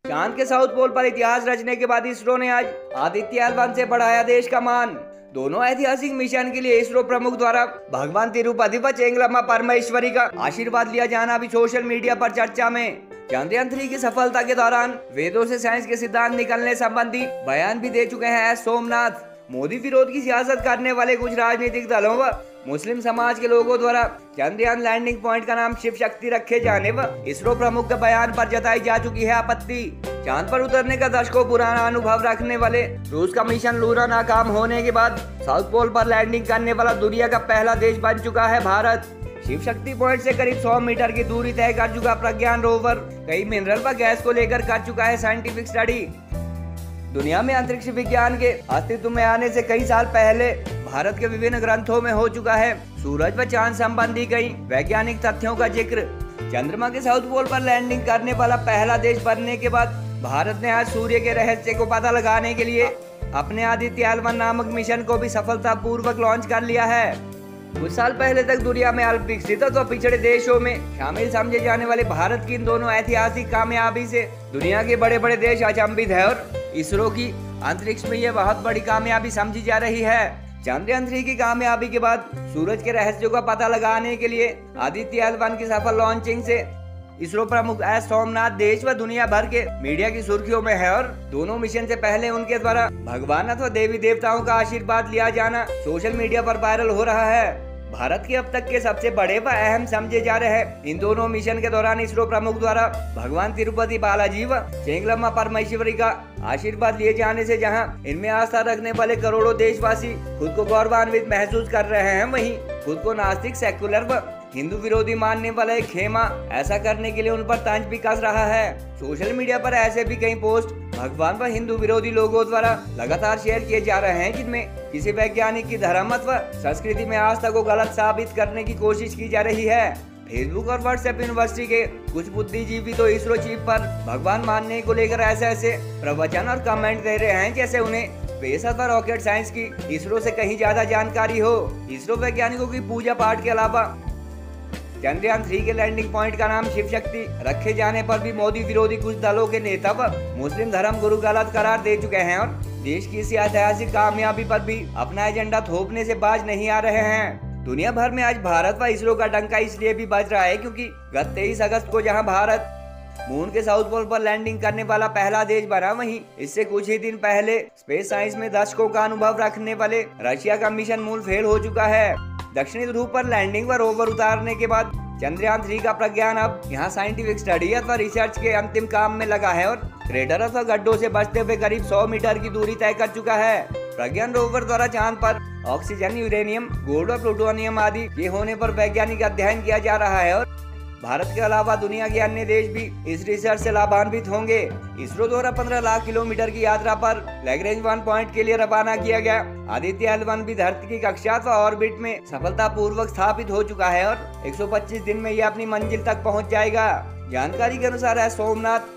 चांद के south pole पर इतिहास रचने के बाद इसरो ने आज आदित्य L1 से बढ़ाया देश का मान। दोनों ऐतिहासिक मिशन के लिए इसरो प्रमुख द्वारा भगवान तिरुपति व चेंगलम्मा परमेश्वरी का आशीर्वाद लिया जाना भी सोशल मीडिया पर चर्चा में। चंद्रयान 3 की सफलता के दौरान वेदों से साइंस के सिद्धांत निकलने संबंधी बयान भी दे चुके हैं सोमनाथ। मोदी विरोध की सियासत करने वाले कुछ राजनीतिक दलों व मुस्लिम समाज के लोगों द्वारा चंद्रयान लैंडिंग पॉइंट का नाम शिव शक्ति रखे जाने व इसरो प्रमुख के बयान पर जताई जा चुकी है आपत्ति। चांद पर उतरने का दशकों पुराना अनुभव रखने वाले रूस का मिशन लूना नाकाम होने के बाद साउथ पोल पर लैंडिंग करने वाला दुनिया का पहला देश बन चुका है भारत। शिव शक्ति पॉइंट से करीब 100 मीटर की दूरी तय कर चुका प्रज्ञान रोवर कई मिनरल व गैस को लेकर कर चुका है साइंटिफिक स्टडी। दुनिया में अंतरिक्ष विज्ञान के अस्तित्व में आने से कई साल पहले भारत के विभिन्न ग्रंथों में हो चुका है सूरज व चांद संबंधी कई वैज्ञानिक तथ्यों का जिक्र। चंद्रमा के साउथ पोल पर लैंडिंग करने वाला पहला देश बनने के बाद भारत ने आज सूर्य के रहस्य को पता लगाने के लिए अपने आदित्य L1 नामक मिशन को भी सफलतापूर्वक लॉन्च कर लिया है। कुछ साल पहले तक दुनिया में अल्प विकसित और पिछड़े देशों में शामिल समझे जाने वाले भारत की इन दोनों ऐतिहासिक कामयाबी से दुनिया के बड़े बड़े देश अचंभित है और इसरो की अंतरिक्ष में यह बहुत बड़ी कामयाबी समझी जा रही है। चंद्रयान 3 की कामयाबी के बाद सूरज के रहस्यों का पता लगाने के लिए आदित्य L1 की सफल लॉन्चिंग से इसरो प्रमुख एस सोमनाथ देश व दुनिया भर के मीडिया की सुर्खियों में है और दोनों मिशन से पहले उनके द्वारा भगवान अथवा देवी देवताओं का आशीर्वाद लिया जाना सोशल मीडिया पर वायरल हो रहा है। भारत के अब तक के सबसे बड़े व अहम समझे जा रहे इन दोनों मिशन के दौरान इसरो प्रमुख द्वारा भगवान तिरुपति बालाजी व चेंगलम्मा परमेश्वरी का आशीर्वाद लिए जाने से जहां इनमें आस्था रखने वाले करोड़ों देशवासी खुद को गौरवान्वित महसूस कर रहे हैं, वहीं खुद को नास्तिक, सेक्युलर व हिंदू विरोधी मानने वाला एक खेमा ऐसा करने के लिए उन पर तंज भी कस रहा है। सोशल मीडिया पर ऐसे भी कई पोस्ट भगवान व हिंदू विरोधी लोगों द्वारा लगातार शेयर किए जा रहे हैं जिनमें किसी वैज्ञानिक की धर्म व संस्कृति में आस्था को गलत साबित करने की कोशिश की जा रही है। फेसबुक और व्हाट्सएप यूनिवर्सिटी के कुछ बुद्धिजीवी तो इसरो चीफ पर भगवान मानने को लेकर ऐसे प्रवचन और कमेंट दे रहे हैं जैसे उन्हें स्पेस अथवा रॉकेट साइंस की इसरो से कहीं ज्यादा जानकारी हो। इसरो वैज्ञानिकों की पूजा पाठ के अलावा चंद्रयान 3 के लैंडिंग पॉइंट का नाम शिव शक्ति रखे जाने पर भी मोदी विरोधी कुछ दलों के नेता व मुस्लिम धर्म गुरु गलत करार दे चुके हैं और देश की इस ऐतिहासिक कामयाबी पर भी अपना एजेंडा थोपने से बाज नहीं आ रहे हैं। दुनिया भर में आज भारत व इसरो का डंका इसलिए भी बज रहा है क्योंकि गत 23 अगस्त को जहां भारत मून के साउथ पोल पर लैंडिंग करने वाला पहला देश बना, वहीं इससे कुछ ही दिन पहले स्पेस साइंस में दशकों का अनुभव रखने वाले रशिया का मिशन मून फेल हो चुका है। दक्षिणी ध्रुव पर लैंडिंग व रोवर उतारने के बाद चंद्रयान 3 का प्रज्ञान अब यहाँ साइंटिफिक स्टडी अथवा रिसर्च के अंतिम काम में लगा है और क्रेटर अथवा गड्ढों से बचते हुए करीब 100 मीटर की दूरी तय कर चुका है। प्रज्ञान रोवर द्वारा चांद पर ऑक्सीजन, यूरेनियम, गोल्ड और प्लूटोनियम आदि के होने पर वैज्ञानिक अध्ययन किया जा रहा है और भारत के अलावा दुनिया के अन्य देश भी इस रिसर्च से लाभान्वित होंगे। इसरो द्वारा 15 लाख किलोमीटर की यात्रा पर लैग्रेंज 1 पॉइंट के लिए रवाना किया गया आदित्य L1 भी धरती की कक्षा व ऑर्बिट में सफलतापूर्वक स्थापित हो चुका है और 125 दिन में यह अपनी मंजिल तक पहुंच जाएगा। जानकारी के अनुसार है सोमनाथ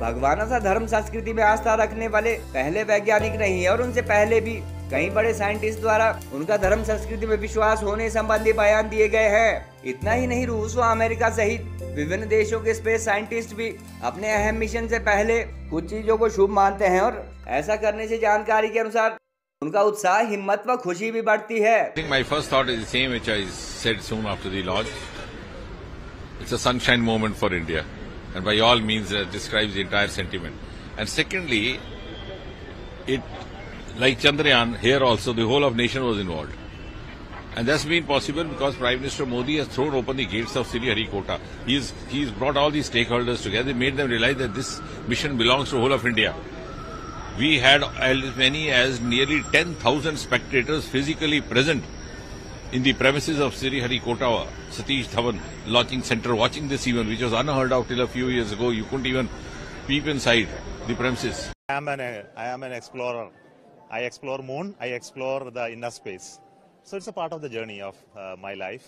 भगवान अथवा धर्म संस्कृति में आस्था रखने वाले पहले वैज्ञानिक नहीं है और उनसे पहले भी कई बड़े साइंटिस्ट द्वारा उनका धर्म संस्कृति में विश्वास होने संबंधी बयान दिए गए हैं। इतना ही नहीं, रूस व अमेरिका सहित विभिन्न देशों के स्पेस साइंटिस्ट भी अपने अहम मिशन से पहले कुछ चीजों को शुभ मानते हैं और ऐसा करने से जानकारी के अनुसार उनका उत्साह, हिम्मत व खुशी भी बढ़ती है। I think my first thought is the same which I said soon after the launch. It's a sunshine moment for India, and by all means describes the entire sentiment. And secondly, it, like Chandrayaan, here also the whole of nation was involved. And that's been possible because Prime Minister Modi has thrown open the gates of Sriharikota. He's brought all these stakeholders together, made them realize that this mission belongs to the whole of India. We had as many as nearly 10,000 spectators physically present in the premises of Sriharikota Satish Dhawan Launching Center watching this event, which was unheard of till a few years ago. You couldn't even peep inside the premises. I am an explorer. I explore moon, I explore the inner space. So it's a part of the journey of my life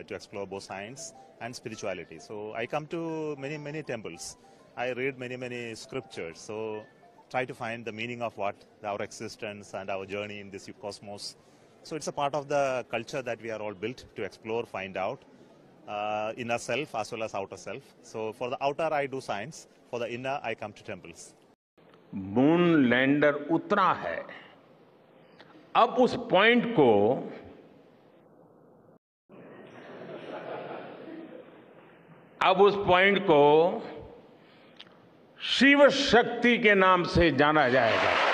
to explore both science and spirituality. So I come to many temples. I read many scriptures. So try to find the meaning of what our existence and our journey in this cosmos. So it's a part of the culture that we are all built to explore, find out. inner self as well as outer self. So for the outer I do science, for the inner I come to temples. Moon lander उतरा है, अब उस point को शिव शक्ति के नाम से जाना जाएगा।